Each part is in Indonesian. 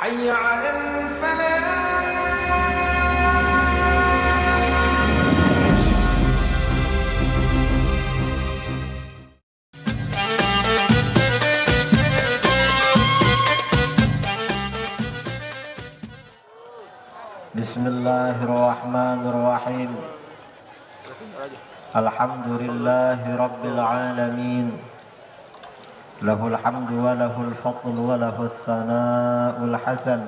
حي على الفلاح. Bismillahirrahmanirrahim. Alhamdulillahi rabbil alamin. Lahul hamdu wa lahul fadlu wa lahul thana'ul hasan.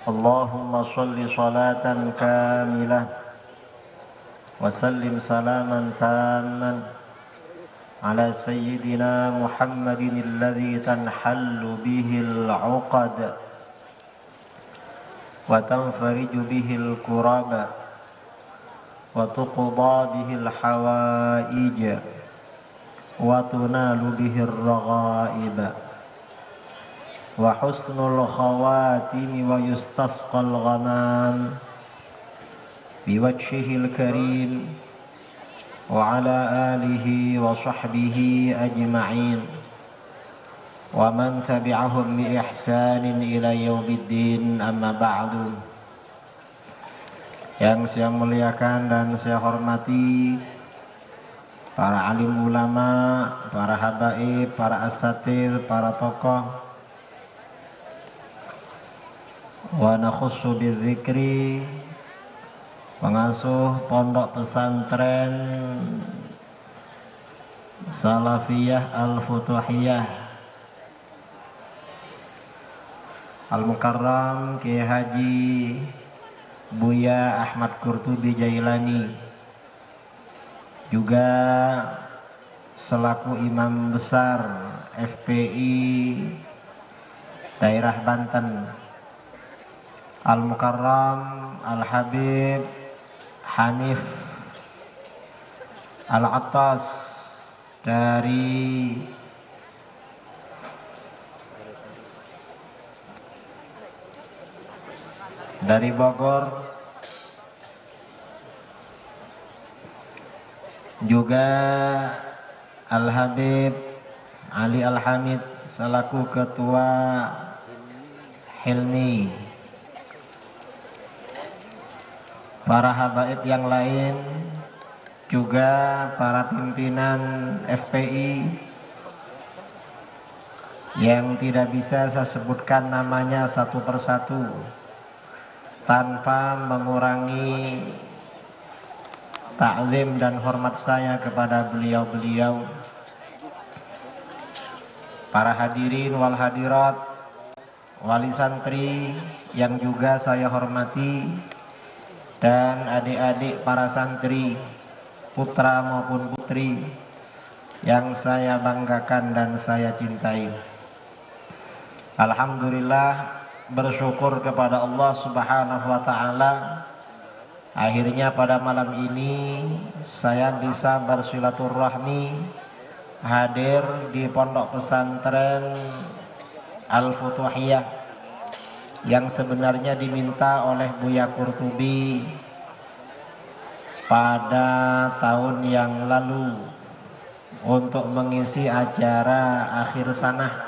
Allahumma sholli salatan kamilah wa sallim salaman tamman ala sayyidina Muhammadin alladhi tanhallu bihil 'uqad wa tanfariju bihil kuraba wa tuqda bihil hawaij wa tunalu bihir raghaib wa husnul khawatimi wa yustasqal ghamam biwajhihil karim wa ala alihi wa sahbihi ajma'in wa man tabi'ahum bi ihsanin ila yaumiddin, amma ba'du. Yang saya muliakan dan saya hormati para alim ulama, para habaib, para asatir, para tokoh, wa nakhussu bidzikri, pengasuh pondok pesantren Salafiyah Al-Futuhiyah Al-Mukarram Kiai Haji Buya Ahmad Qurtubi Jailani, juga selaku Imam Besar FPI Daerah Banten, Al-Mukarram Al-Habib Hanif Al-Attas dari Bogor, juga Al-Habib Ali Al-Hamid selaku Ketua Hilmi, para habaib yang lain, juga para pimpinan FPI yang tidak bisa saya sebutkan namanya satu persatu tanpa mengurangi ta'zim dan hormat saya kepada beliau-beliau, para hadirin wal hadirat, wali santri yang juga saya hormati, dan adik-adik para santri, putra maupun putri yang saya banggakan dan saya cintai. Alhamdulillah, bersyukur kepada Allah Subhanahu wa ta'ala, akhirnya pada malam ini saya bisa bersilaturahmi hadir di pondok pesantren Al-Futuhiyah yang sebenarnya diminta oleh Buya Qurtubi pada tahun yang lalu untuk mengisi acara akhir sanah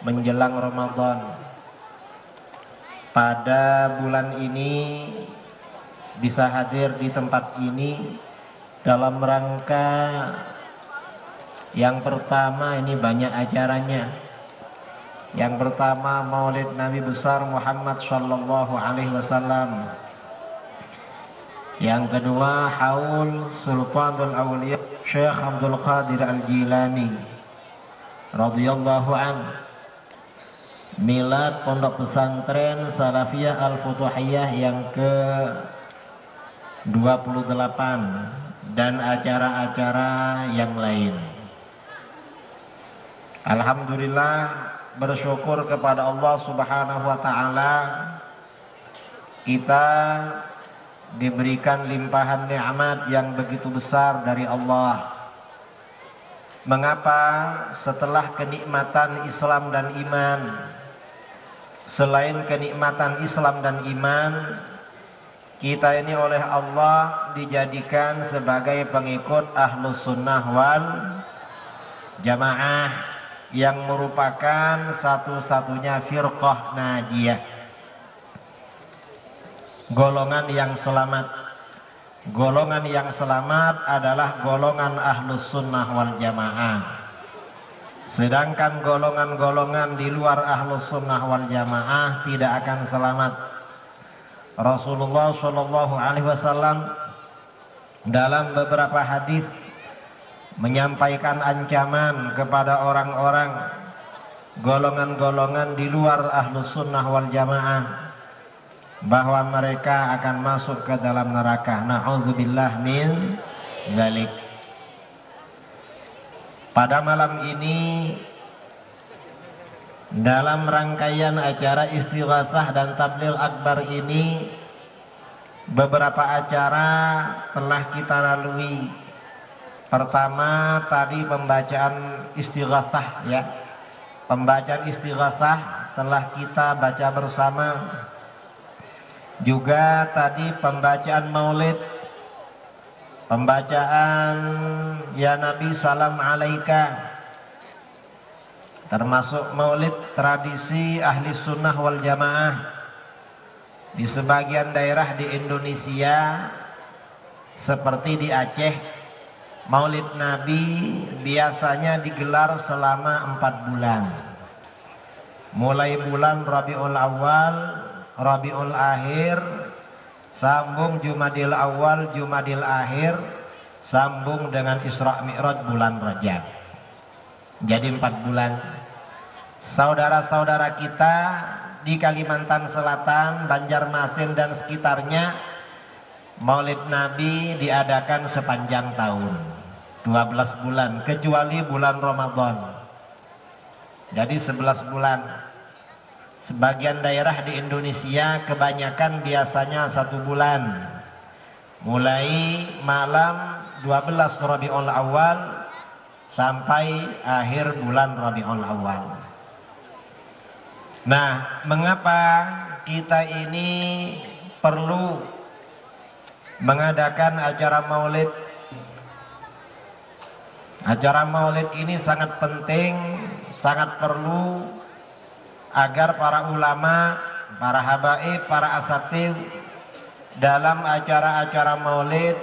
menjelang Ramadan. Pada bulan ini bisa hadir di tempat ini dalam rangka yang pertama, ini banyak acaranya. Yang pertama Maulid Nabi besar Muhammad sallallahu alaihi wasallam. Yang kedua Haul Sultanul Awliya Syekh Abdul Qadir Al-Jilani radhiyallahu anhu. Milad Pondok Pesantren Salafiyah Al-Futuhiyah yang ke-28 dan acara-acara yang lain. Alhamdulillah, bersyukur kepada Allah Subhanahu wa ta'ala, kita diberikan limpahan nikmat yang begitu besar dari Allah. Mengapa setelah kenikmatan Islam dan iman, selain kenikmatan Islam dan iman, kita ini oleh Allah dijadikan sebagai pengikut Ahlus Sunnah wal Jamaah, yang merupakan satu-satunya firqah najiyah, golongan yang selamat. Golongan yang selamat adalah golongan ahlus sunnah wal jamaah. Sedangkan golongan-golongan di luar ahlus sunnah wal jamaah tidak akan selamat. Rasulullah Shallallahu Alaihi Wasallam dalam beberapa hadis menyampaikan ancaman kepada orang-orang golongan-golongan di luar ahlus sunnah wal jamaah bahwa mereka akan masuk ke dalam neraka. Na'udzubillah min dzalik. Pada malam ini dalam rangkaian acara istighatsah dan tabligh akbar ini, beberapa acara telah kita lalui. Pertama tadi pembacaan istighatsah ya. Pembacaan istighatsah telah kita baca bersama. Juga tadi pembacaan maulid, pembacaan ya Nabi salam alaika, termasuk maulid tradisi ahli sunnah wal jamaah. Di sebagian daerah di Indonesia seperti di Aceh, maulid Nabi biasanya digelar selama 4 bulan, mulai bulan Rabiul Awal, Rabiul Akhir, sambung Jumadil Awal, Jumadil Akhir, sambung dengan Isra Mi'raj bulan Rajab. Jadi 4 bulan. Saudara-saudara kita di Kalimantan Selatan, Banjarmasin dan sekitarnya, maulid Nabi diadakan sepanjang tahun, 12 bulan, kecuali bulan Ramadan. Jadi 11 bulan. Sebagian daerah di Indonesia kebanyakan biasanya 1 bulan, mulai malam 12 Rabiul Awal sampai akhir bulan Rabiul Awal. Nah, mengapa kita ini perlu mengadakan acara maulid? Acara maulid ini sangat penting, sangat perlu agar para ulama, para habaib, para asatidz dalam acara-acara maulid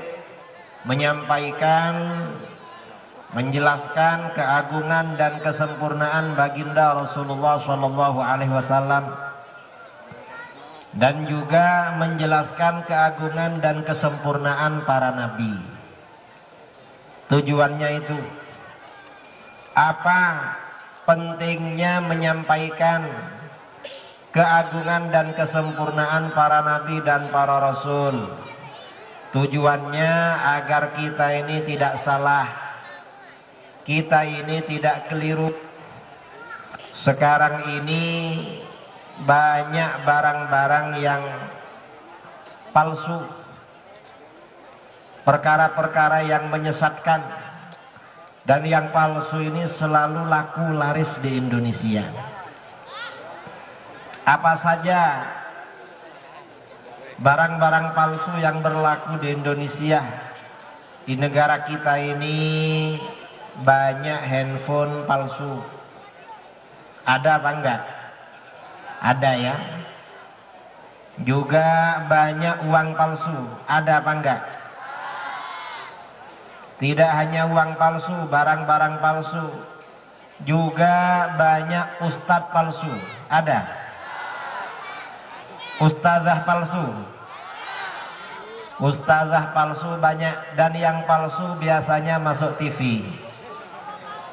menyampaikan, menjelaskan keagungan dan kesempurnaan baginda Rasulullah Shallallahu Alaihi Wasallam, dan juga menjelaskan keagungan dan kesempurnaan para nabi. Tujuannya itu apa? Pentingnya menyampaikan keagungan dan kesempurnaan para nabi dan para rasul. Tujuannya agar kita ini tidak salah, kita ini tidak keliru. Sekarang ini banyak barang-barang yang palsu, perkara-perkara yang menyesatkan. Dan yang palsu ini selalu laku laris di Indonesia. Apa saja barang-barang palsu yang berlaku di Indonesia? Di negara kita ini banyak handphone palsu. Ada apa enggak? Ada ya. Juga banyak uang palsu. Ada apa enggak? Tidak hanya uang palsu, barang-barang palsu, juga banyak ustadz palsu. Ada? Ustazah palsu. Ustazah palsu banyak, dan yang palsu biasanya masuk TV.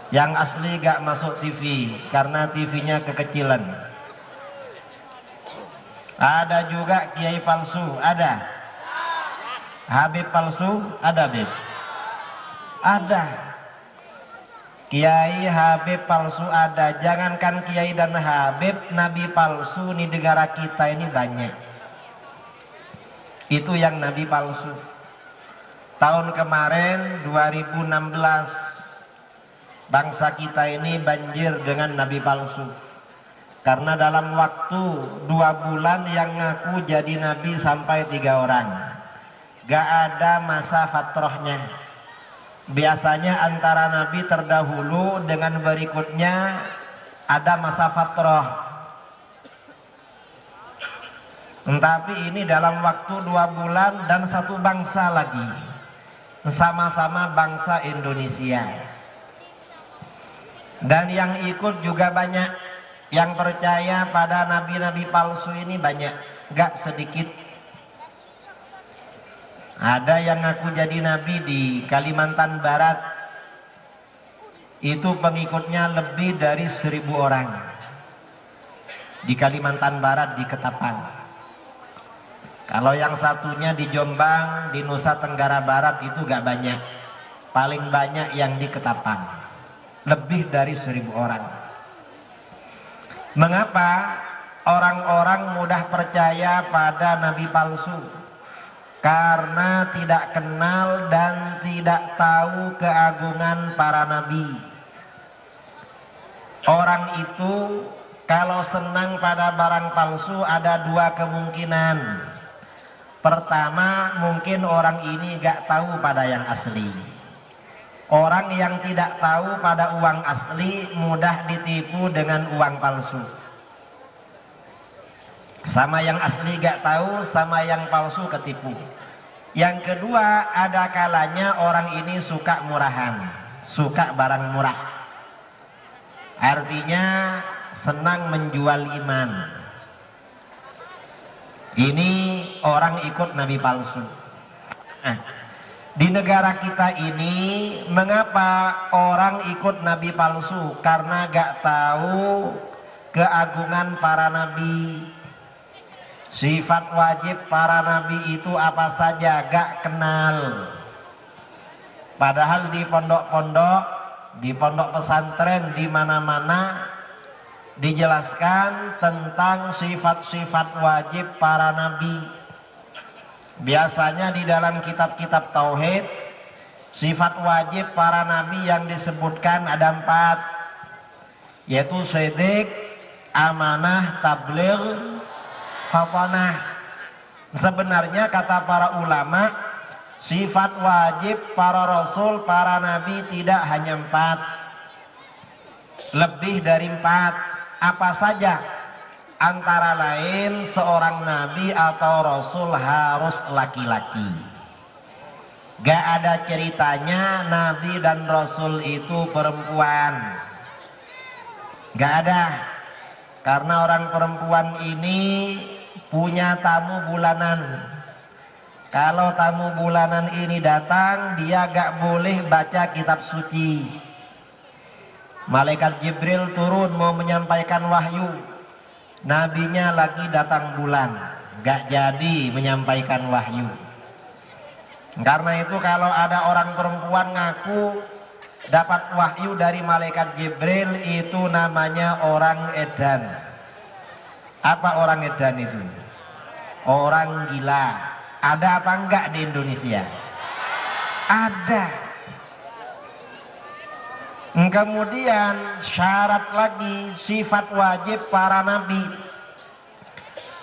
Yang asli gak masuk TV karena TV-nya kekecilan. Ada juga kiai palsu, ada. Habib palsu, ada Habib. Ada. Kiai Habib palsu ada. Jangankan kiai dan Habib, nabi palsu di negara kita ini banyak. Itu yang nabi palsu. Tahun kemarin 2016 bangsa kita ini banjir dengan nabi palsu. Karena dalam waktu 2 bulan yang ngaku jadi nabi sampai 3 orang. Gak ada masa fatrahnya. Biasanya antara nabi terdahulu dengan berikutnya ada masa fatrah. Tapi ini dalam waktu 2 bulan dan satu bangsa lagi, sama-sama bangsa Indonesia. Dan yang ikut juga banyak, yang percaya pada nabi-nabi palsu ini banyak, gak sedikit. Ada yang ngaku jadi nabi di Kalimantan Barat, itu pengikutnya lebih dari 1.000 orang. Di Kalimantan Barat, di Ketapang. Kalau yang satunya di Jombang, di Nusa Tenggara Barat itu gak banyak. Paling banyak yang di Ketapang, lebih dari 1.000 orang. Mengapa orang-orang mudah percaya pada nabi palsu? Karena tidak kenal dan tidak tahu keagungan para nabi. Orang itu kalau senang pada barang palsu ada 2 kemungkinan. Pertama, mungkin orang ini gak tahu pada yang asli. Orang yang tidak tahu pada uang asli mudah ditipu dengan uang palsu. Sama yang asli gak tahu, sama yang palsu ketipu. Yang kedua, ada kalanya orang ini suka murahan, suka barang murah. Artinya senang menjual iman. Ini orang ikut nabi palsu. Nah, di negara kita ini mengapa orang ikut nabi palsu? Karena gak tahu keagungan para nabi. Sifat wajib para nabi itu apa saja gak kenal. Padahal di pondok-pondok, di pondok pesantren, di mana-mana dijelaskan tentang sifat-sifat wajib para nabi. Biasanya di dalam kitab-kitab tauhid, sifat wajib para nabi yang disebutkan ada 4, yaitu shadiq, amanah, tabligh, fatanah. Sebenarnya kata para ulama, sifat wajib para rasul, para nabi tidak hanya 4, lebih dari 4. Apa saja? Antara lain seorang nabi atau rasul harus laki-laki. Gak ada ceritanya nabi dan rasul itu perempuan. Gak ada. Karena orang perempuan ini punya tamu bulanan. Kalau tamu bulanan ini datang, dia gak boleh baca kitab suci. Malaikat Jibril turun mau menyampaikan wahyu, nabinya lagi datang bulan, gak jadi menyampaikan wahyu. Karena itu kalau ada orang perempuan ngaku dapat wahyu dari malaikat Jibril, itu namanya orang edan. Apa orang edan itu? Orang gila. Ada apa enggak di Indonesia? Ada. Kemudian syarat lagi sifat wajib para nabi.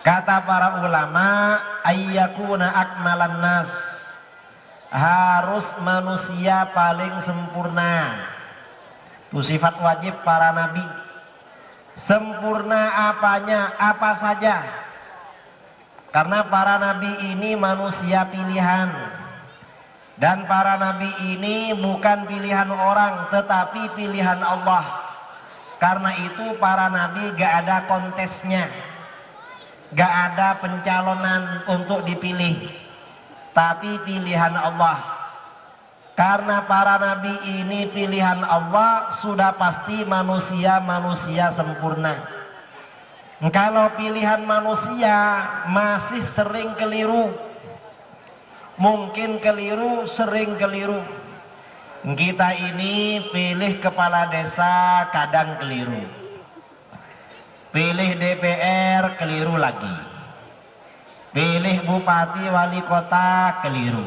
Kata para ulama, ayyakuna akmalan nas, harus manusia paling sempurna. Itu sifat wajib para nabi. Sempurna apanya? Apa saja? Karena para nabi ini manusia pilihan. Dan para nabi ini bukan pilihan orang, tetapi pilihan Allah. Karena itu para nabi gak ada kontesnya, gak ada pencalonan untuk dipilih, tapi pilihan Allah. Karena para nabi ini pilihan Allah, sudah pasti manusia-manusia sempurna. Kalau pilihan manusia masih sering keliru. Mungkin keliru, sering keliru. Kita ini pilih kepala desa kadang keliru, pilih DPR keliru lagi, pilih bupati wali kota keliru,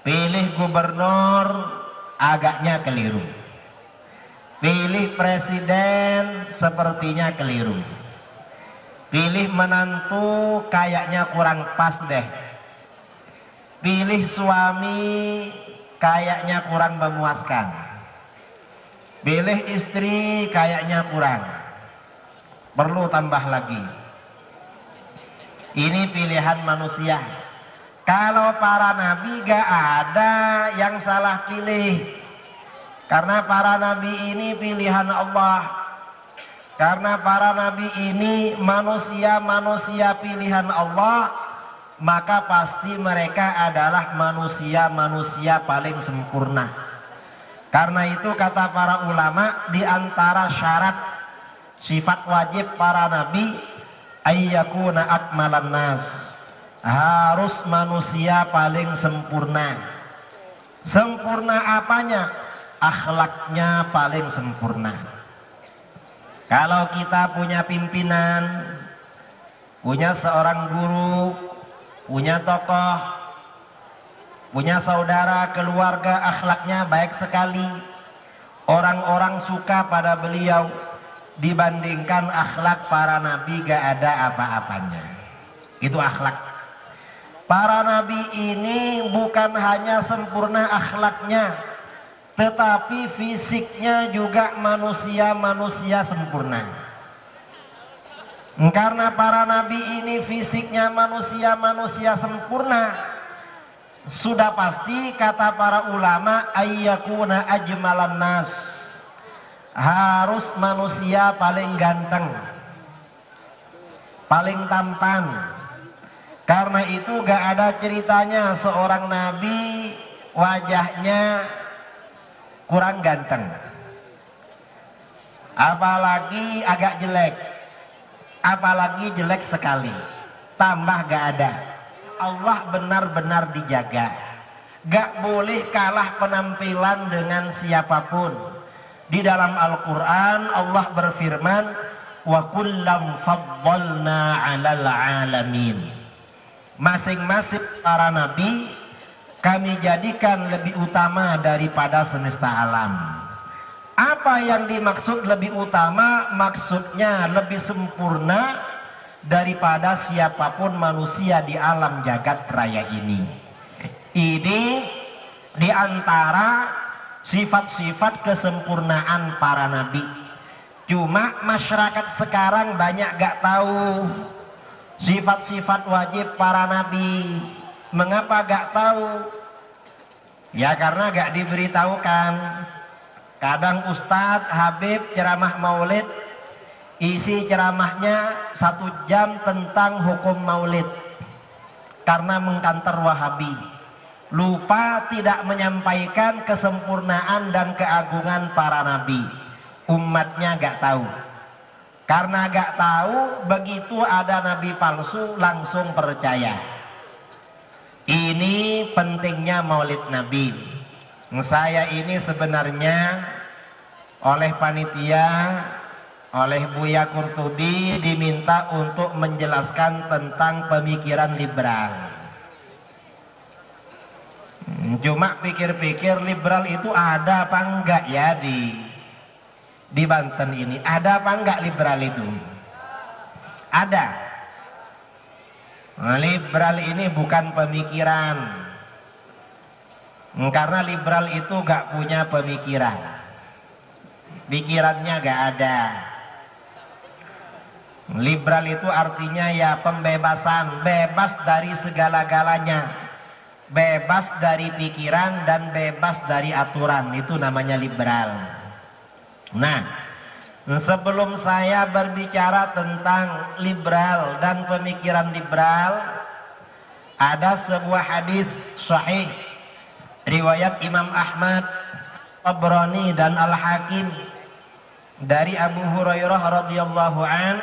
pilih gubernur agaknya keliru, pilih presiden sepertinya keliru, pilih menantu kayaknya kurang pas deh, pilih suami kayaknya kurang memuaskan. Pilih istri kayaknya kurang, perlu tambah lagi. Ini pilihan manusia. Kalau para nabi gak ada yang salah pilih, karena para nabi ini pilihan Allah. Karena para nabi ini manusia-manusia pilihan Allah, maka pasti mereka adalah manusia-manusia paling sempurna. Karena itu kata para ulama, di antara syarat sifat wajib para nabi ayyakuna akmalan nas, harus manusia paling sempurna. Sempurna apanya? Akhlaknya paling sempurna. Kalau kita punya pimpinan, punya seorang guru, punya tokoh, punya saudara, keluarga, akhlaknya baik sekali, orang-orang suka pada beliau, dibandingkan akhlak para nabi gak ada apa-apanya. Itu akhlak. Para nabi ini bukan hanya sempurna akhlaknya, tetapi fisiknya juga manusia-manusia sempurna. Karena para nabi ini fisiknya manusia-manusia sempurna, sudah pasti kata para ulama ayyakuna ajmalan nas, harus manusia paling ganteng, paling tampan. Karena itu gak ada ceritanya seorang nabi wajahnya kurang ganteng, apalagi agak jelek, apalagi jelek sekali, tambah gak ada. Allah benar-benar dijaga, gak boleh kalah penampilan dengan siapapun. Di dalam Al-Quran Allah berfirman, wa kullam faddalna 'alal 'alamin. Masing-masing para nabi kami jadikan lebih utama daripada semesta alam. Apa yang dimaksud lebih utama? Maksudnya lebih sempurna daripada siapapun manusia di alam jagat raya ini. Ini diantara sifat-sifat kesempurnaan para nabi. Cuma masyarakat sekarang banyak gak tahu sifat-sifat wajib para nabi. Mengapa gak tahu? Ya karena gak diberitahukan. Kadang Ustadz Habib ceramah maulid, isi ceramahnya 1 jam tentang hukum maulid karena mengkantar Wahabi. Lupa tidak menyampaikan kesempurnaan dan keagungan para nabi. Umatnya gak tahu. Karena gak tahu, begitu ada nabi palsu langsung percaya. Ini pentingnya maulid nabi. Saya ini sebenarnya oleh panitia, oleh Buya Qurtubi diminta untuk menjelaskan tentang pemikiran liberal. Cuma pikir-pikir liberal itu ada apa enggak ya di Banten ini? Ada apa enggak liberal itu? Ada. Liberal ini bukan pemikiran. Karena liberal itu gak punya pemikiran, pikirannya gak ada. Liberal itu artinya ya pembebasan, bebas dari segala-galanya, bebas dari pikiran dan bebas dari aturan. Itu namanya liberal. Nah, sebelum saya berbicara tentang liberal dan pemikiran liberal, ada sebuah hadis sahih riwayat Imam Ahmad, Tabrani dan Al-Hakim dari Abu Hurairah radhiyallahu an,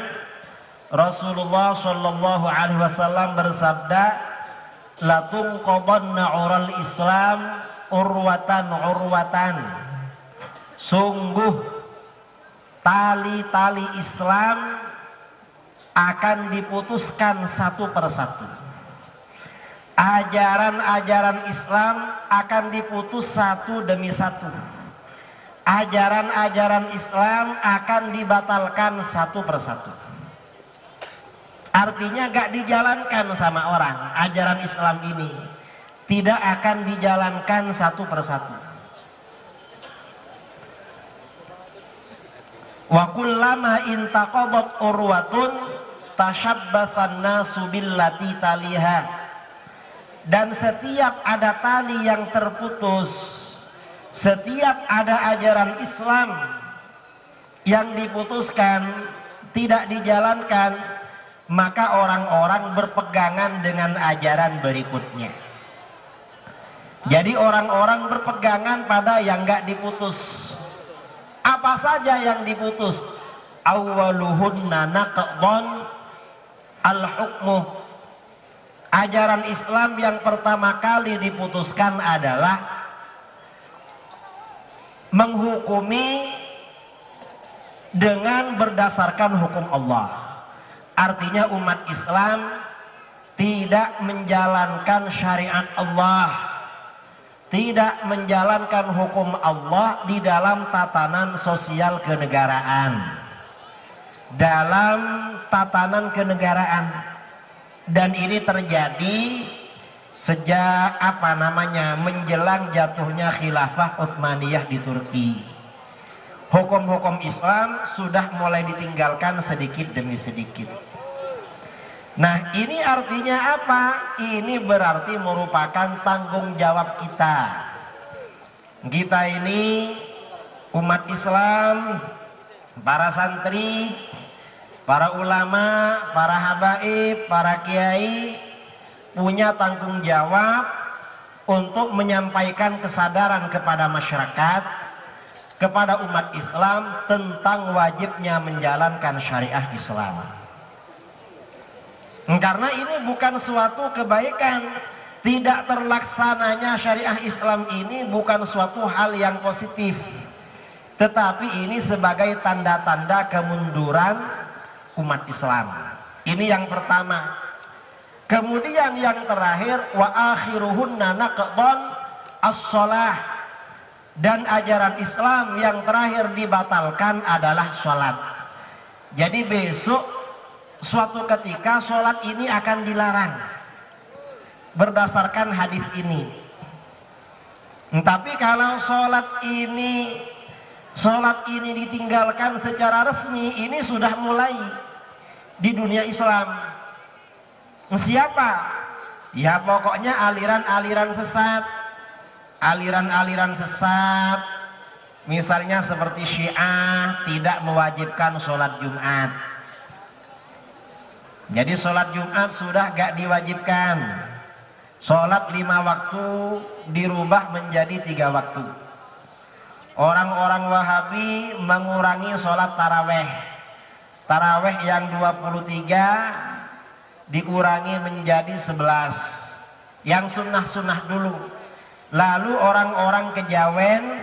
Rasulullah sallallahu alaihi wasallam bersabda, la tunqadanna ural Islam urwatan urwatan. Sungguh tali-tali Islam akan diputuskan satu persatu. Ajaran-ajaran Islam akan diputus satu demi satu. Ajaran-ajaran Islam akan dibatalkan satu persatu. Artinya gak dijalankan sama orang ajaran Islam ini. tidak akan dijalankan satu persatu. Wa kullama intaqadat urwatun tashabbathan nasu billati taliha. Dan setiap ada tali yang terputus, setiap ada ajaran Islam yang diputuskan, tidak dijalankan, maka orang-orang berpegangan dengan ajaran berikutnya. Jadi orang-orang berpegangan pada yang enggak diputus. Apa saja yang diputus? Awwaluhunna naqdun al-hukmu. Ajaran Islam yang pertama kali diputuskan adalah menghukumi dengan berdasarkan hukum Allah. Artinya umat Islam tidak menjalankan syariat Allah, tidak menjalankan hukum Allah di dalam tatanan sosial kenegaraan, dalam tatanan kenegaraan. Dan ini terjadi sejak menjelang jatuhnya khilafah Utsmaniyah di Turki. Hukum-hukum Islam sudah mulai ditinggalkan sedikit demi sedikit. Nah, ini artinya apa? Ini berarti merupakan tanggung jawab kita. Kita ini umat Islam, para santri, para ulama, para habaib, para kiai punya tanggung jawab untuk menyampaikan kesadaran kepada masyarakat, kepada umat Islam tentang wajibnya menjalankan syariah Islam. Karena ini bukan suatu kebaikan, tidak terlaksananya syariah Islam ini bukan suatu hal yang positif, tetapi ini sebagai tanda-tanda kemunduran umat Islam. Ini yang pertama. Kemudian yang terakhir, wa akhiruhunna naqdun as-shalah. Dan ajaran Islam yang terakhir dibatalkan adalah sholat. Jadi besok suatu ketika sholat ini akan dilarang berdasarkan hadis ini. Tapi kalau sholat ini ditinggalkan secara resmi, ini sudah mulai di dunia Islam. Siapa? Ya pokoknya aliran-aliran sesat. Aliran-aliran sesat, misalnya seperti Syiah tidak mewajibkan sholat Jumat. Jadi sholat Jumat sudah gak diwajibkan. Sholat 5 waktu dirubah menjadi 3 waktu. Orang-orang Wahabi mengurangi sholat taraweh. Taraweh yang 23 dikurangi menjadi 11. Yang sunnah-sunnah dulu. Lalu orang-orang kejawen,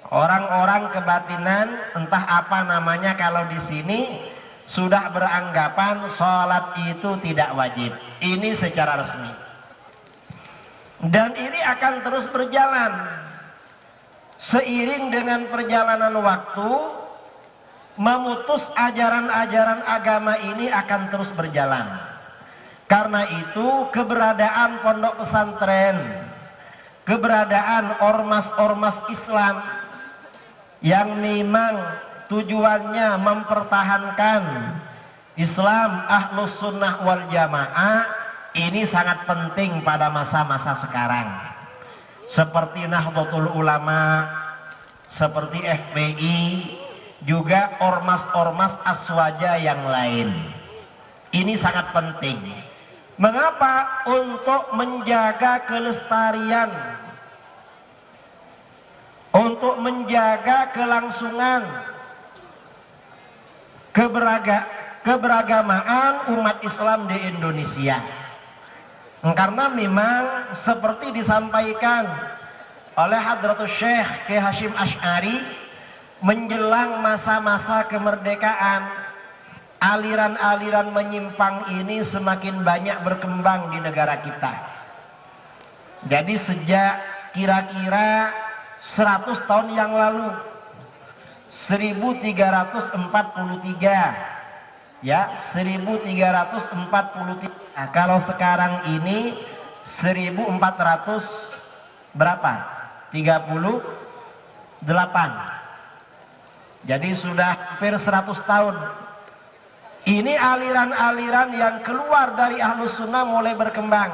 orang-orang kebatinan, entah apa namanya kalau di sini, sudah beranggapan sholat itu tidak wajib. Ini secara resmi. Dan ini akan terus berjalan. Seiring dengan perjalanan waktu, memutus ajaran-ajaran agama ini akan terus berjalan. Karena itu keberadaan pondok pesantren, keberadaan ormas-ormas Islam yang memang tujuannya mempertahankan Islam Ahlus Sunnah wal Jamaah ini sangat penting pada masa-masa sekarang. Seperti Nahdlatul Ulama, seperti FPI, juga ormas-ormas aswaja yang lain. Ini sangat penting. Mengapa? Untuk menjaga kelestarian, untuk menjaga kelangsungan keberagamaan umat Islam di Indonesia. Karena memang seperti disampaikan oleh Hadratus Syekh Kiai Hasyim Asy'ari, menjelang masa-masa kemerdekaan, aliran-aliran menyimpang ini semakin banyak berkembang di negara kita. Jadi sejak kira-kira 100 tahun yang lalu, 1343 ya, 1343. Kalau sekarang ini 1400 berapa? 38. Jadi sudah hampir 100 tahun. Ini aliran-aliran yang keluar dari Ahlus Sunnah mulai berkembang.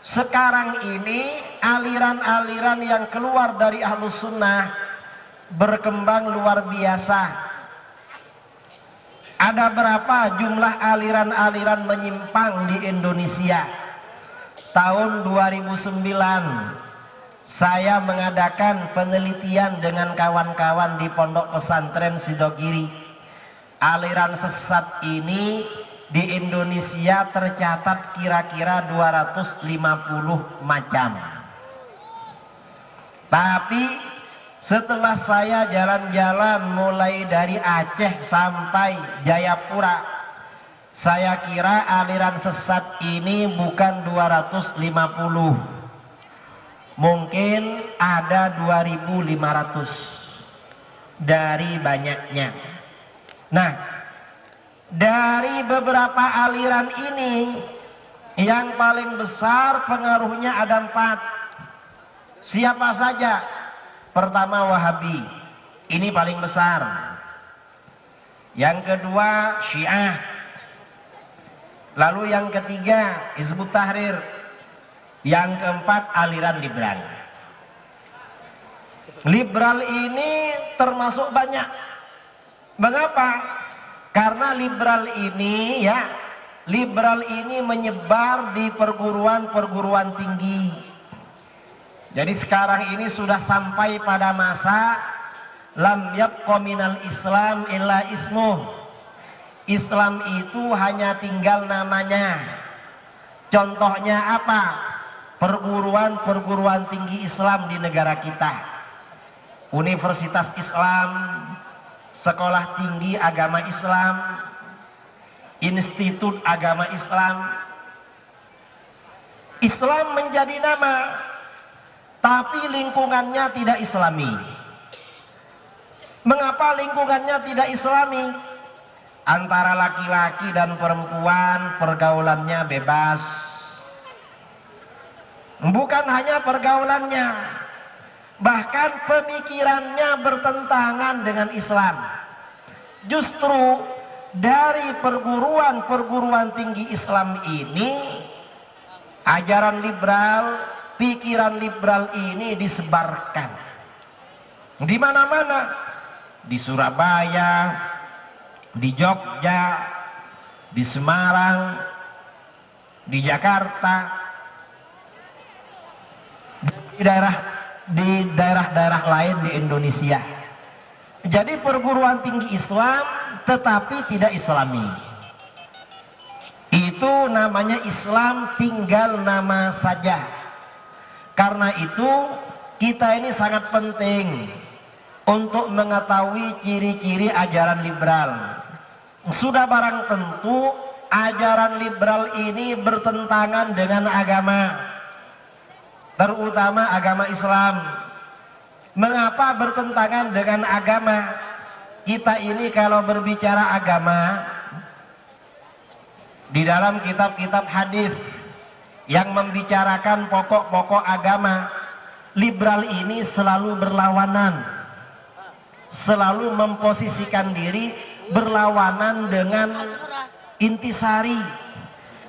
Sekarang ini aliran-aliran yang keluar dari Ahlus Sunnah berkembang luar biasa. Ada berapa jumlah aliran-aliran menyimpang di Indonesia? Tahun 2009 saya mengadakan penelitian dengan kawan-kawan di Pondok Pesantren Sidogiri. Aliran sesat ini di Indonesia tercatat kira-kira 250 macam. Tapi setelah saya jalan-jalan mulai dari Aceh sampai Jayapura, saya kira aliran sesat ini bukan 250, mungkin ada 2500 dari banyaknya. Nah, dari beberapa aliran ini yang paling besar pengaruhnya ada 4. Siapa saja? Pertama Wahabi, ini paling besar. Yang kedua Syiah. Lalu yang ketiga Hizbut Tahrir. Yang keempat aliran liberal. Liberal ini termasuk banyak. Mengapa? Karena liberal ini menyebar di perguruan-perguruan tinggi. Jadi sekarang ini sudah sampai pada masa lam yabqa minal Islam illa ismuh. Islam itu hanya tinggal namanya. Contohnya apa? Perguruan-perguruan tinggi Islam di negara kita. Universitas Islam, Sekolah Tinggi Agama Islam, Institut Agama Islam. Islam menjadi nama, tapi lingkungannya tidak Islami. Mengapa lingkungannya tidak Islami? Antara laki-laki dan perempuan pergaulannya bebas. Bukan hanya pergaulannya, bahkan pemikirannya bertentangan dengan Islam. Justru dari perguruan-perguruan tinggi Islam ini, ajaran liberal, pikiran liberal ini disebarkan di mana-mana, di Surabaya, di Jogja, di Semarang, di Jakarta, di daerah-daerah lain di Indonesia. Jadi perguruan tinggi Islam tetapi tidak Islami. Itu namanya Islam tinggal nama saja. Karena itu kita ini sangat penting untuk mengetahui ciri-ciri ajaran liberal. Sudah barang tentu ajaran liberal ini bertentangan dengan agama, terutama agama Islam. Mengapa bertentangan dengan agama? Kita ini kalau berbicara agama, di dalam kitab-kitab hadis yang membicarakan pokok-pokok agama, liberal ini selalu berlawanan, selalu memposisikan diri berlawanan dengan intisari,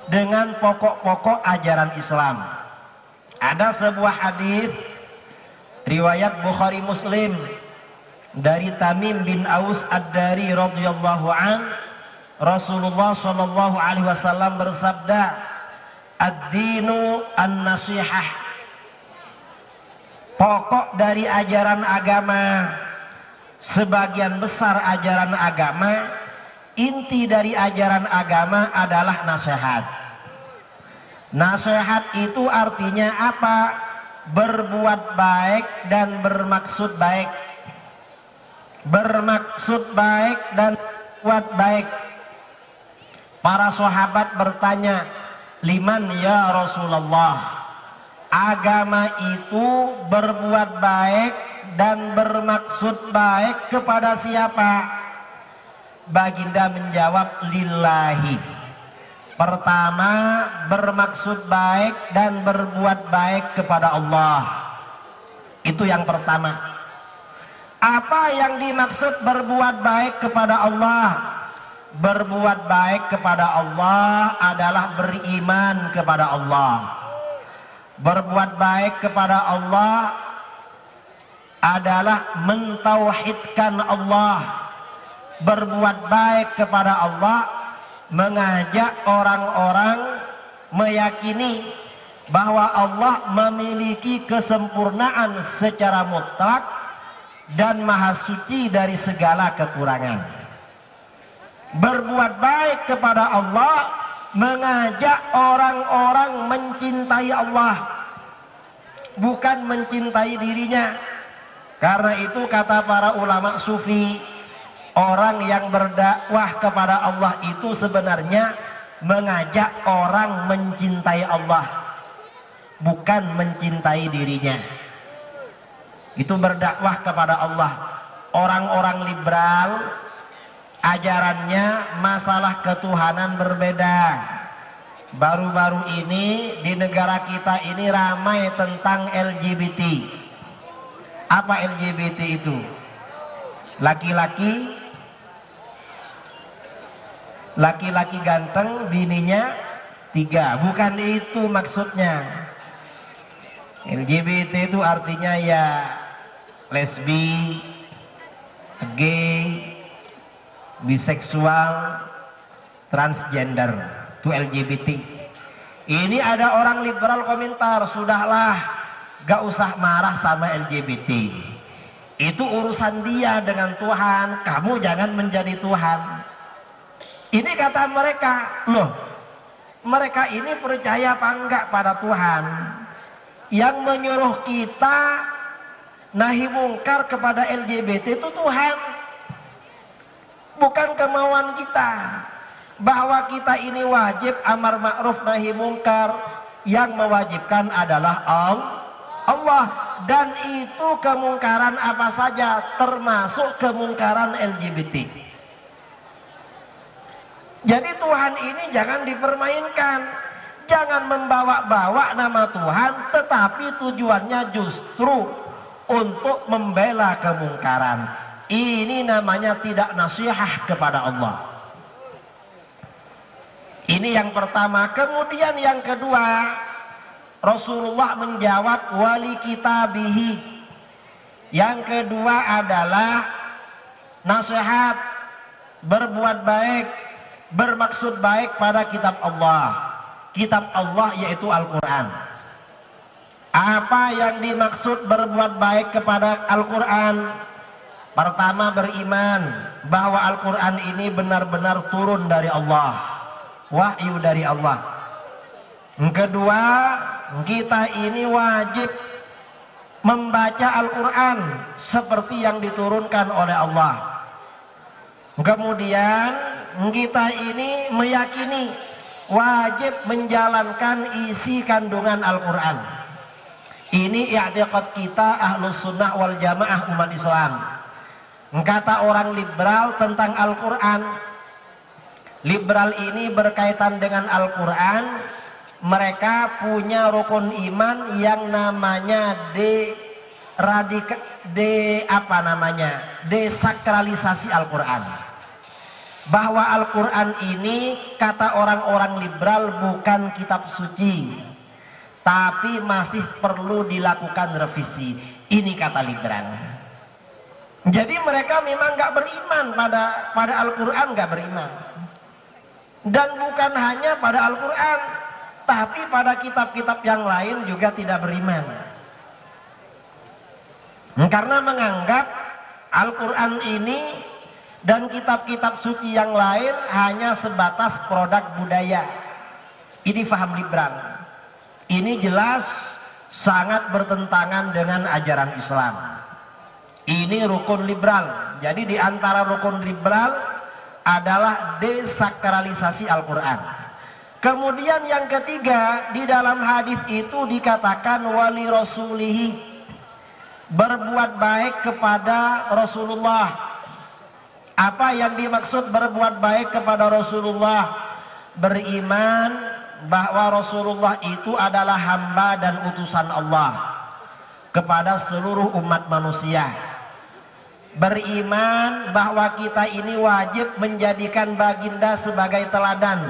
dengan pokok-pokok ajaran Islam. Ada sebuah hadis riwayat Bukhari Muslim dari Tamim bin Aus Ad-Dari radhiyallahu an, Rasulullah sallallahu alaihi wasallam bersabda, ad-dinu an-nasihah. Pokok dari ajaran agama, sebagian besar ajaran agama, inti dari ajaran agama adalah nasihat. Nasihat itu artinya apa? Berbuat baik dan bermaksud baik. Bermaksud baik dan buat baik. Para sahabat bertanya, liman ya Rasulullah? Agama itu berbuat baik dan bermaksud baik kepada siapa? Baginda menjawab, lillahi. Pertama, bermaksud baik dan berbuat baik kepada Allah. Itu yang pertama. Apa yang dimaksud berbuat baik kepada Allah? Berbuat baik kepada Allah adalah beriman kepada Allah. Berbuat baik kepada Allah adalah mentauhidkan Allah. Berbuat baik kepada Allah mengajak orang-orang meyakini bahwa Allah memiliki kesempurnaan secara mutlak dan maha suci dari segala kekurangan. Berbuat baik kepada Allah mengajak orang-orang mencintai Allah, bukan mencintai dirinya. Karena itu kata para ulama sufi, orang yang berdakwah kepada Allah itu sebenarnya mengajak orang mencintai Allah, bukan mencintai dirinya. Itu berdakwah kepada Allah. Orang-orang liberal ajarannya masalah ketuhanan berbeda. Baru-baru ini di negara kita ini ramai tentang LGBT. Apa LGBT itu? Laki-laki ganteng, bininya 3. Bukan itu maksudnya. LGBT itu artinya ya lesbi, gay, biseksual, transgender. Itu LGBT. Ini ada orang liberal komentar, sudahlah, gak usah marah sama LGBT. Itu urusan dia dengan Tuhan, kamu jangan menjadi Tuhan. Ini kata mereka, loh, mereka ini percaya apa enggak pada Tuhan? Yang menyuruh kita nahi mungkar kepada LGBT itu Tuhan, bukan kemauan kita. Bahwa kita ini wajib amar ma'ruf nahi mungkar, yang mewajibkan adalah Allah. Dan itu kemungkaran apa saja, termasuk kemungkaran LGBT. Jadi Tuhan ini jangan dipermainkan, jangan membawa-bawa nama Tuhan, tetapi tujuannya justru untuk membela kemungkaran. Ini namanya tidak nasihat kepada Allah. Ini yang pertama. Kemudian yang kedua, Rasulullah menjawab wali kitabihi. Yang kedua adalah nasihat, berbuat baik, bermaksud baik pada kitab Allah. Kitab Allah yaitu Al-Quran. Apa yang dimaksud berbuat baik kepada Al-Quran? Pertama, beriman bahwa Al-Quran ini benar-benar turun dari Allah, wahyu dari Allah. Kedua, kita ini wajib membaca Al-Quran seperti yang diturunkan oleh Allah. Kemudian kita ini meyakini wajib menjalankan isi kandungan Al-Quran. Ini i'tiqad kita Ahlus Sunnah wal Jamaah umat Islam. Kata orang liberal tentang Al-Quran, liberal ini berkaitan dengan Al-Quran, mereka punya rukun iman yang namanya desakralisasi Al-Quran. Bahwa Al-Quran ini kata orang-orang liberal bukan kitab suci, tapi masih perlu dilakukan revisi. Ini kata liberal. Jadi mereka memang gak beriman pada Al-Quran, gak beriman. Dan bukan hanya pada Al-Quran, tapi pada kitab-kitab yang lain juga tidak beriman. Karena menganggap Al-Quran ini dan kitab-kitab suci yang lain hanya sebatas produk budaya. Ini faham liberal. Ini jelas sangat bertentangan dengan ajaran Islam. Ini rukun liberal. Jadi di antara rukun liberal adalah desakralisasi Al-Quran. Kemudian yang ketiga, di dalam hadis itu dikatakan wali rasulihi, berbuat baik kepada Rasulullah. Apa yang dimaksud berbuat baik kepada Rasulullah? beriman bahwa Rasulullah itu adalah hamba dan utusan Allah kepada seluruh umat manusia. Beriman bahwa kita ini wajib menjadikan baginda sebagai teladan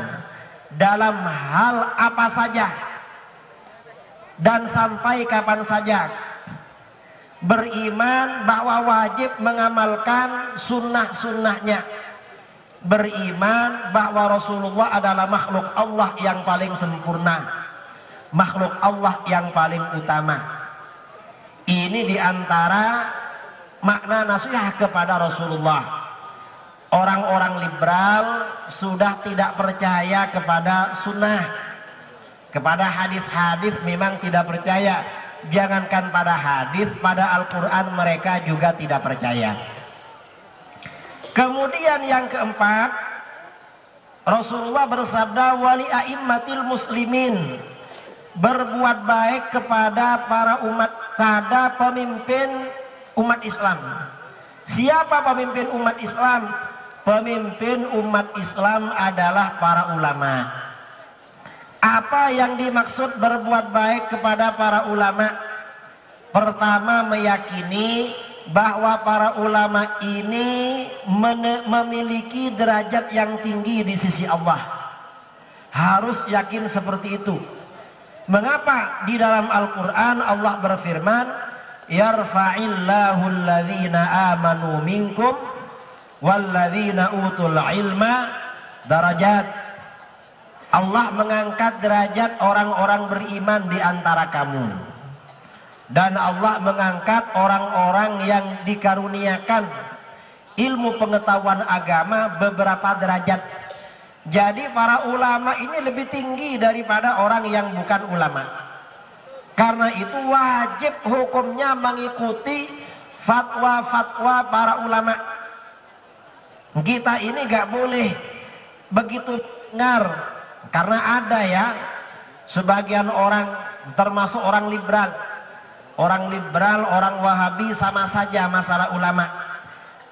dalam hal apa saja dan sampai kapan saja. Beriman bahwa wajib mengamalkan sunnah-sunnahnya. Beriman bahwa Rasulullah adalah makhluk Allah yang paling sempurna, makhluk Allah yang paling utama. Ini diantara makna nasihat kepada Rasulullah. Orang-orang liberal sudah tidak percaya kepada sunnah, kepada hadis-hadis memang tidak percaya. Jangankan pada hadis, pada Al-Quran mereka juga tidak percaya. Kemudian yang keempat, Rasulullah bersabda, wali a'immatil muslimin, berbuat baik kepada para umat, pada pemimpin umat Islam. Siapa pemimpin umat Islam? Pemimpin umat Islam adalah para ulama. Apa yang dimaksud berbuat baik kepada para ulama? Pertama, meyakini bahwa para ulama ini memiliki derajat yang tinggi di sisi Allah. Harus yakin seperti itu. Mengapa? Di dalam Al-Quran Allah berfirman, yarfa'illahu alladhina amanu minkum walladhina utul ilma darajat. Allah mengangkat derajat orang-orang beriman di antara kamu, dan Allah mengangkat orang-orang yang dikaruniakan ilmu pengetahuan agama beberapa derajat. Jadi para ulama ini lebih tinggi daripada orang yang bukan ulama. Karena itu wajib hukumnya mengikuti fatwa-fatwa para ulama. Kita ini gak boleh begitu dengar. Karena ada ya sebagian orang, termasuk orang liberal, orang Wahabi sama saja masalah ulama.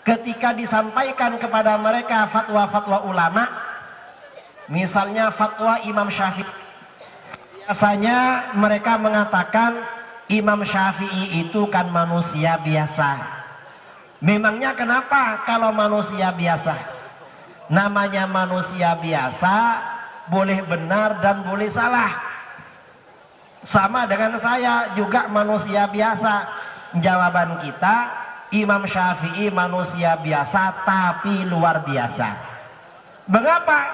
Ketika disampaikan kepada mereka fatwa-fatwa ulama, misalnya fatwa Imam Syafi'i, biasanya mereka mengatakan Imam Syafi'i itu kan manusia biasa. Memangnya kenapa kalau manusia biasa? Namanya manusia biasa, boleh benar dan boleh salah. Sama dengan saya juga manusia biasa. Jawaban kita, Imam Syafi'i manusia biasa tapi luar biasa. Mengapa?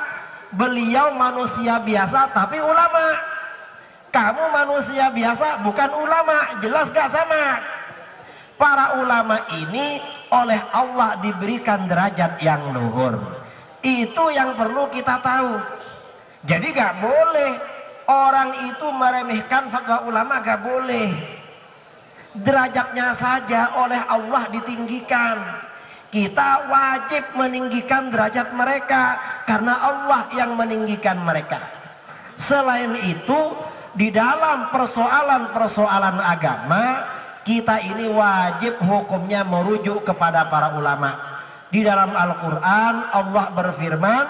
Beliau manusia biasa tapi ulama. Kamu manusia biasa bukan ulama. Jelas gak sama? Para ulama ini oleh Allah diberikan derajat yang luhur. Itu yang perlu kita tahu. Jadi gak boleh orang itu meremehkan fatwa ulama, gak boleh. Derajatnya saja oleh Allah ditinggikan. Kita wajib meninggikan derajat mereka karena Allah yang meninggikan mereka. Selain itu, di dalam persoalan-persoalan agama, kita ini wajib hukumnya merujuk kepada para ulama. Di dalam Al-Quran Allah berfirman,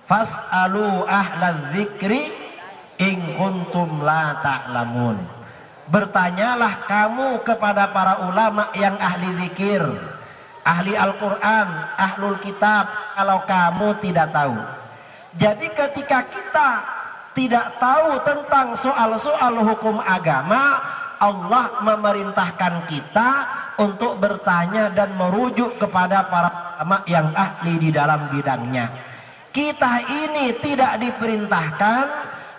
fas'alu ahlal dzikri in kuntum la ta'lamun. Bertanyalah kamu kepada para ulama yang ahli zikir, ahli Al-Quran, ahlul kitab, kalau kamu tidak tahu. Jadi ketika kita tidak tahu tentang soal-soal hukum agama, Allah memerintahkan kita untuk bertanya dan merujuk kepada para ulama yang ahli di dalam bidangnya. Kita ini tidak diperintahkan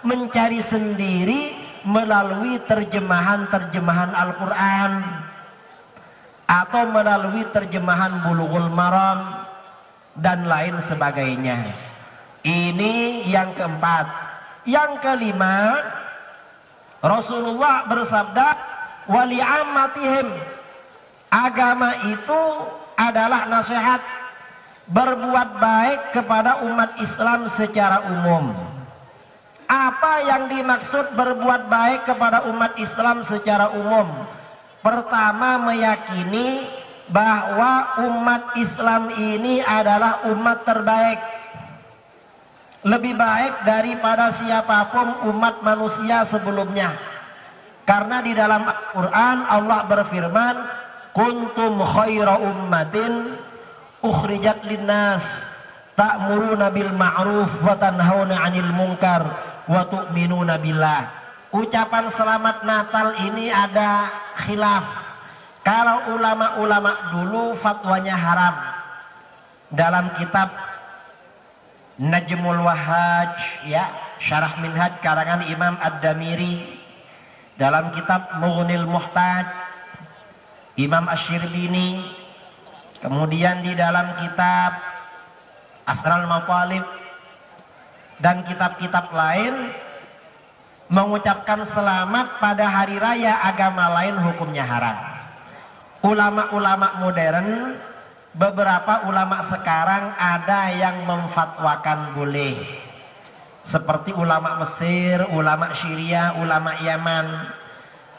mencari sendiri melalui terjemahan-terjemahan Al-Quran atau melalui terjemahan Bulughul Maram dan lain sebagainya. Ini yang keempat. Yang kelima, Rasulullah bersabda, wali ammatihim, agama itu adalah nasihat, berbuat baik kepada umat Islam secara umum. Apa yang dimaksud berbuat baik kepada umat Islam secara umum? Pertama, meyakini bahwa umat Islam ini adalah umat terbaik. lebih baik daripada siapapun umat manusia sebelumnya. Karena di dalam Al-Quran Allah berfirman, kuntum khaira ummatin ukhrijat linnas ta'muruna bil ma'ruf wa tanhauna 'anil munkar wa tu'minuna billah. Ucapan selamat Natal ini ada khilaf. Kalau ulama-ulama dulu fatwanya haram. Dalam kitab Najmul Wahhaj, ya, Syarah Minhaj karangan Imam Ad-Damiri, dalam kitab Mughnil Muhtaj Imam Asy-Syirbini, kemudian di dalam kitab Asral Matalib dan kitab-kitab lain mengucapkan selamat pada hari raya agama lain hukumnya haram. Ulama-ulama modern, beberapa ulama sekarang ada yang memfatwakan boleh, seperti ulama Mesir, ulama Syria, ulama Yaman.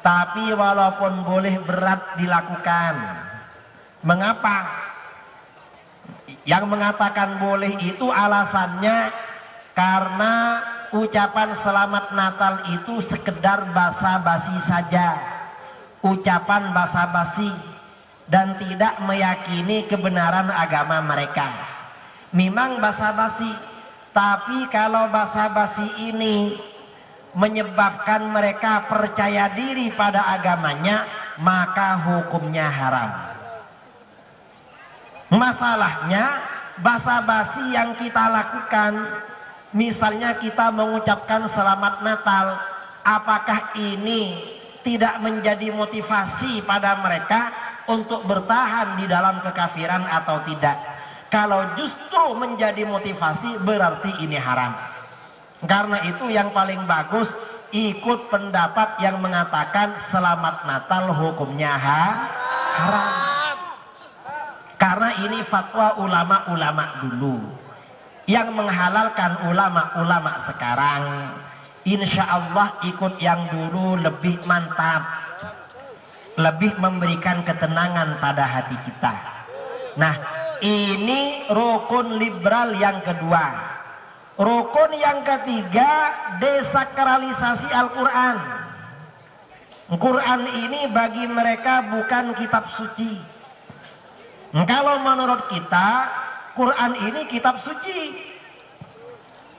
Tapi walaupun boleh berat dilakukan. Mengapa? Yang mengatakan boleh itu alasannya karena ucapan selamat Natal itu sekedar basa-basi saja, ucapan basa-basi, dan tidak meyakini kebenaran agama mereka. Memang basa-basi, tapi kalau basa-basi ini menyebabkan mereka percaya diri pada agamanya, maka hukumnya haram. Masalahnya basa-basi yang kita lakukan, misalnya kita mengucapkan selamat Natal, apakah ini tidak menjadi motivasi pada mereka untuk bertahan di dalam kekafiran atau tidak? Kalau justru menjadi motivasi, berarti ini haram. Karena itu yang paling bagus ikut pendapat yang mengatakan selamat Natal hukumnya haram. Karena ini fatwa ulama-ulama dulu. Yang menghalalkan ulama-ulama sekarang, insya Allah ikut yang dulu lebih mantap, lebih memberikan ketenangan pada hati kita. Nah, ini rukun liberal yang kedua. Rukun yang ketiga, desakralisasi Al-Quran. Quran ini bagi mereka bukan kitab suci. Kalau menurut kita, Quran ini kitab suci,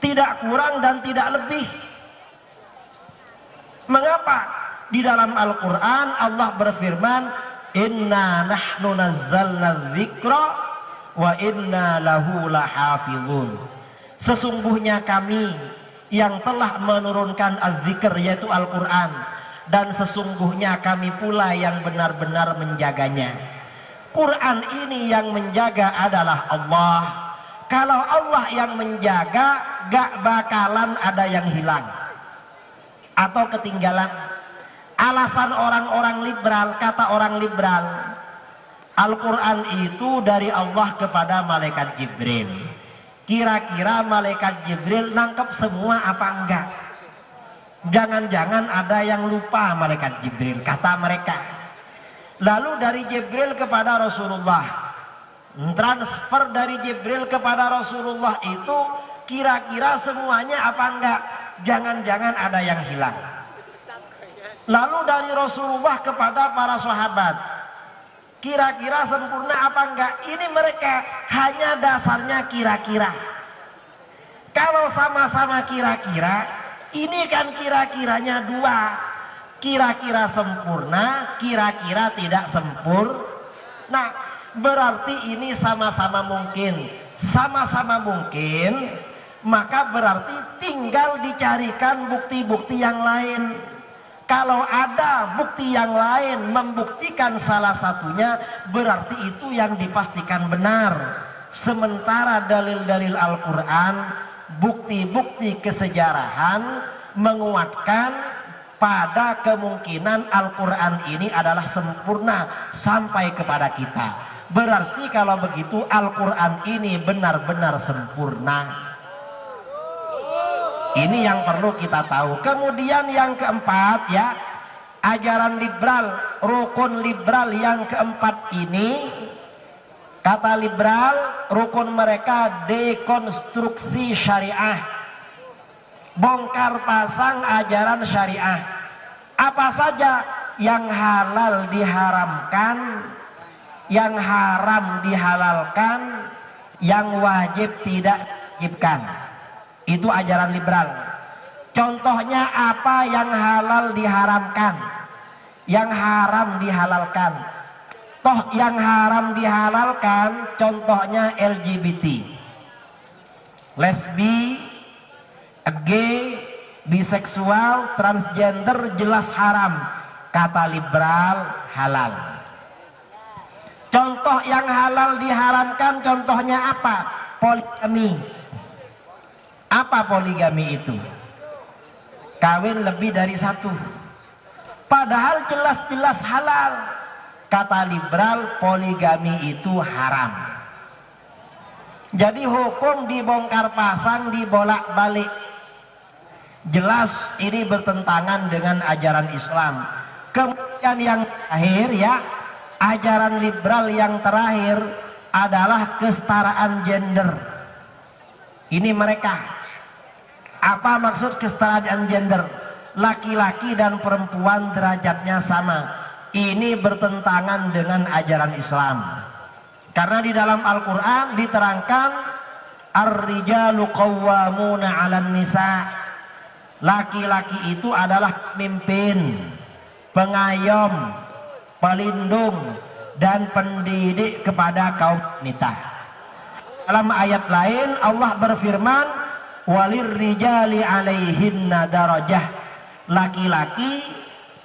tidak kurang dan tidak lebih. Mengapa? Di dalam Al-Quran Allah berfirman, inna nahnu nazzalna dzikra wa inna lahu lahafizun. Sesungguhnya kami yang telah menurunkan az-zikr, yaitu Al-Quran, dan sesungguhnya kami pula yang benar-benar menjaganya. Quran ini yang menjaga adalah Allah. Kalau Allah yang menjaga, gak bakalan ada yang hilang atau ketinggalan. Alasan orang-orang liberal, kata orang liberal, Al-Quran itu dari Allah kepada malaikat Jibril. Kira-kira malaikat Jibril nangkep semua apa enggak? Jangan-jangan ada yang lupa malaikat Jibril, kata mereka. Lalu dari Jibril kepada Rasulullah, transfer dari Jibril kepada Rasulullah itu kira-kira semuanya apa enggak? Jangan-jangan ada yang hilang. Lalu dari Rasulullah kepada para sahabat, kira-kira sempurna apa enggak? Ini mereka hanya dasarnya kira-kira. Kalau sama-sama kira-kira, ini kan kira-kiranya dua. Kira-kira sempurna, kira-kira tidak sempurna. Nah, berarti ini sama-sama mungkin. Sama-sama mungkin, maka berarti tinggal dicarikan bukti-bukti yang lain. Kalau ada bukti yang lain membuktikan salah satunya, berarti itu yang dipastikan benar. Sementara dalil-dalil Al-Quran, bukti-bukti kesejarahan menguatkan pada kemungkinan Al-Quran ini adalah sempurna sampai kepada kita. Berarti kalau begitu Al-Quran ini benar-benar sempurna. Ini yang perlu kita tahu. Kemudian yang keempat, ya, ajaran liberal, rukun liberal yang keempat ini, kata liberal, rukun mereka dekonstruksi syariah. bongkar pasang ajaran syariah. Apa saja yang halal diharamkan, yang haram dihalalkan, yang wajib tidak diwajibkan. Itu ajaran liberal. Contohnya apa yang halal diharamkan, yang haram dihalalkan. Toh yang haram dihalalkan contohnya LGBT, lesbi, gay, biseksual, transgender jelas haram. Kata liberal halal. Contoh yang halal diharamkan contohnya apa? Poligami. Apa poligami itu? Kawin lebih dari satu. Padahal jelas-jelas halal. Kata liberal poligami itu haram. Jadi hukum dibongkar pasang, dibolak-balik. Jelas ini bertentangan dengan ajaran Islam. Kemudian yang terakhir ya, ajaran liberal yang terakhir adalah kesetaraan gender. Ini mereka. Apa maksud kesetaraan gender? Laki-laki dan perempuan derajatnya sama. Ini bertentangan dengan ajaran Islam. Karena di dalam Al-Quran diterangkan ar-rijalu qawwamuna 'alan nisa. Laki-laki itu adalah pemimpin, pengayom, pelindung dan pendidik kepada kaum wanita. Dalam ayat lain Allah berfirman walirrijali 'alaihinna darajah. Laki-laki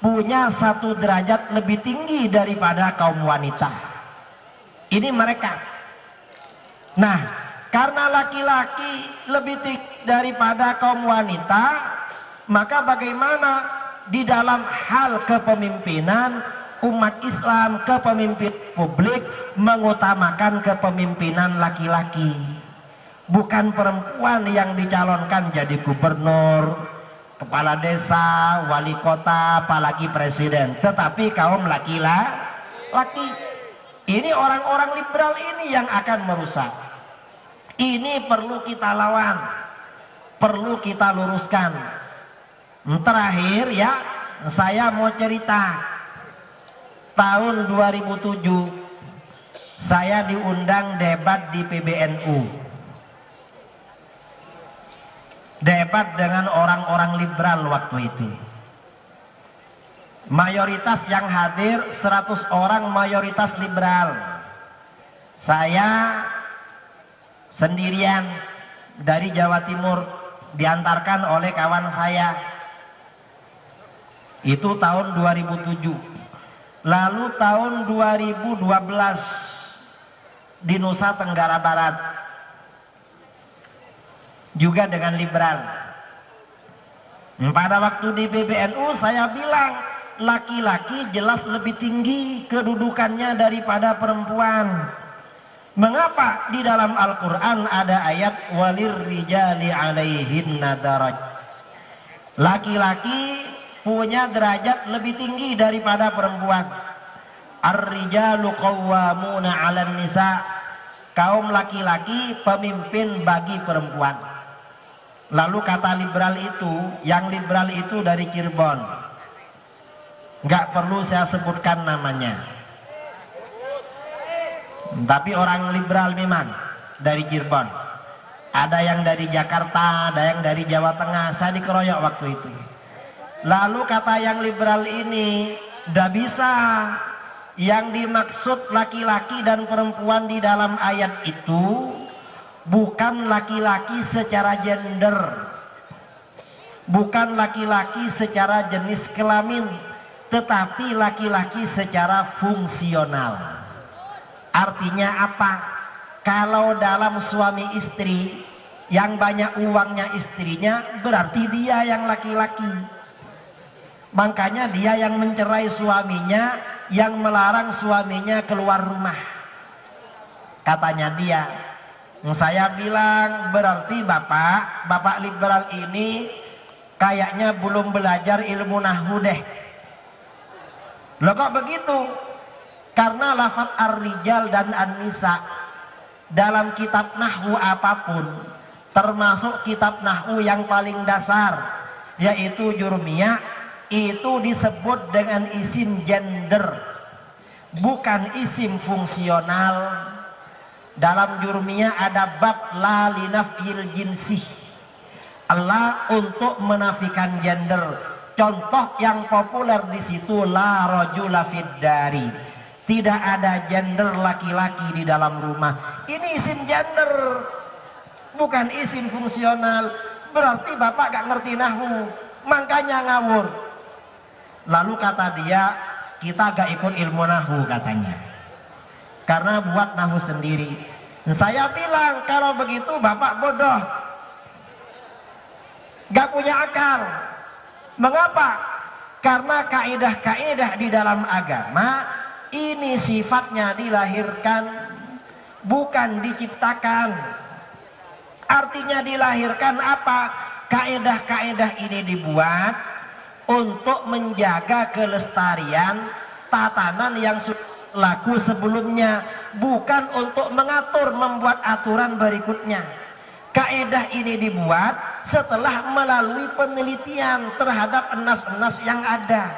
punya satu derajat lebih tinggi daripada kaum wanita. Ini mereka. Nah, karena laki-laki lebih tinggi daripada kaum wanita, maka bagaimana di dalam hal kepemimpinan umat Islam, kepemimpinan publik mengutamakan kepemimpinan laki-laki, bukan perempuan yang dicalonkan jadi gubernur, kepala desa, wali kota, apalagi presiden, tetapi kaum laki-laki. Ini orang-orang liberal ini yang akan merusak. Ini perlu kita lawan, perlu kita luruskan. Terakhir ya, saya mau cerita. Tahun 2007 saya diundang debat di PBNU. Debat dengan orang-orang liberal waktu itu. Mayoritas yang hadir 100 orang mayoritas liberal. Saya sendirian dari Jawa Timur diantarkan oleh kawan saya. Itu tahun 2007. Lalu tahun 2012 di Nusa Tenggara Barat juga dengan liberal. Pada waktu di PBNU saya bilang laki-laki jelas lebih tinggi kedudukannya daripada perempuan. Mengapa di dalam Al-Quran ada ayat walirrijali 'alaihinna darajah? Laki-laki punya derajat lebih tinggi daripada perempuan. Ar-rijalu qawwamuna 'alan nisa. Kaum laki-laki pemimpin bagi perempuan. Lalu kata liberal itu, yang liberal itu dari Cirebon, nggak perlu saya sebutkan namanya, tapi orang liberal memang dari Cirebon. Ada yang dari Jakarta, ada yang dari Jawa Tengah. Saya dikeroyok waktu itu. Lalu kata yang liberal ini, nggak bisa. Yang dimaksud laki-laki dan perempuan di dalam ayat itu bukan laki-laki secara gender, bukan laki-laki secara jenis kelamin, tetapi laki-laki secara fungsional. Artinya apa? Kalau dalam suami istri yang banyak uangnya istrinya, berarti dia yang laki-laki. Makanya dia yang mencerai suaminya, yang melarang suaminya keluar rumah. Katanya dia. Saya bilang berarti bapak liberal ini kayaknya belum belajar ilmu nahwu deh. Loh kok begitu? Karena lafaz ar-rijal dan an-nisa dalam kitab nahwu apapun termasuk kitab nahwu yang paling dasar yaitu Jurmiyah, itu disebut dengan isim gender, bukan isim fungsional. Dalam Jurmiyah ada bab la linafil jinsih, Allah untuk menafikan gender. Contoh yang populer di situ la rajula fid dari, tidak ada gender laki-laki di dalam rumah. Ini isim gender, bukan isim fungsional. Berarti bapak gak ngerti nahwu, makanya ngawur. Lalu kata dia, kita gak ikut ilmu nahwu katanya, karena buat nahwu sendiri. Saya bilang kalau begitu bapak bodoh, gak punya akal. Mengapa? Karena kaidah-kaidah di dalam agama ini sifatnya dilahirkan, bukan diciptakan. Artinya dilahirkan apa? Kaidah-kaidah ini dibuat untuk menjaga kelestarian tatanan yang sudah laku sebelumnya, bukan untuk mengatur, membuat aturan berikutnya. Kaidah ini dibuat setelah melalui penelitian terhadap enas-enas yang ada,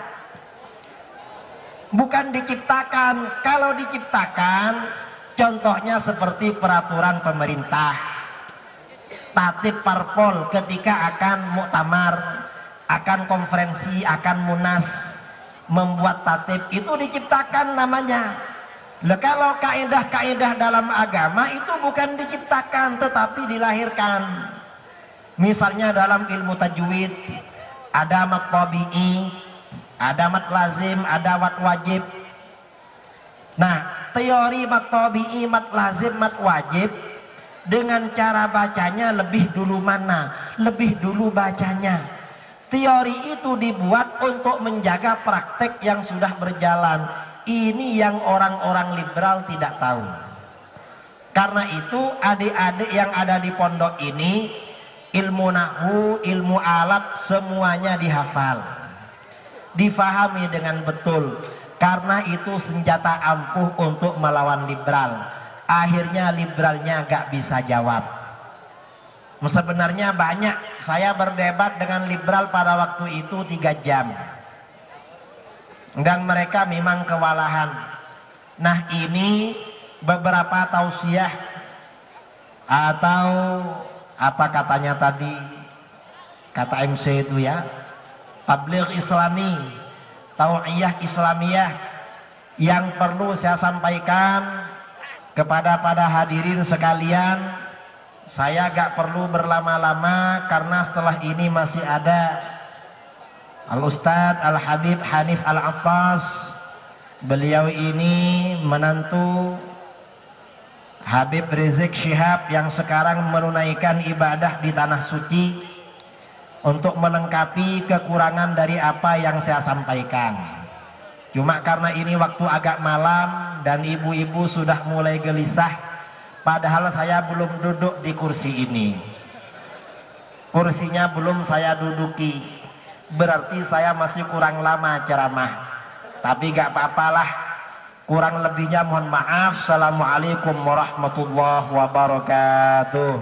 bukan diciptakan. Kalau diciptakan, contohnya seperti peraturan pemerintah, tatib parpol ketika akan muktamar, akan konferensi, akan munas, membuat tatib, itu diciptakan namanya. Kalau kaidah-kaidah dalam agama itu bukan diciptakan tetapi dilahirkan. Misalnya dalam ilmu tajwid ada mat tabi'i, ada mat lazim, ada mat wajib. Nah, teori mat tabi'i, mat lazim, mat wajib, dengan cara bacanya lebih dulu mana? Lebih dulu bacanya. Teori itu dibuat untuk menjaga praktek yang sudah berjalan. Ini yang orang-orang liberal tidak tahu. Karena itu adik-adik yang ada di pondok ini, ilmu nahwu, ilmu alat, semuanya dihafal, difahami dengan betul. Karena itu senjata ampuh untuk melawan liberal. Akhirnya liberalnya gak bisa jawab. Sebenarnya banyak, saya berdebat dengan liberal pada waktu itu 3 jam. Dan mereka memang kewalahan. Nah, ini beberapa tausiah atau apa katanya tadi, kata MC itu ya, tabligh islami, tau'iyah islamiyah, yang perlu saya sampaikan kepada hadirin sekalian. Saya gak perlu berlama-lama karena setelah ini masih ada Al-Ustadz Al-Habib Hanif Al-Abbas. Beliau ini menantu Habib Rizik Syihab yang sekarang menunaikan ibadah di Tanah Suci untuk melengkapi kekurangan dari apa yang saya sampaikan. Cuma karena ini waktu agak malam dan ibu-ibu sudah mulai gelisah, padahal saya belum duduk di kursi ini. Kursinya belum saya duduki. Berarti saya masih kurang lama ceramah. Tapi gak apa-apalah, kurang lebihnya mohon maaf. Assalamualaikum warahmatullahi wabarakatuh.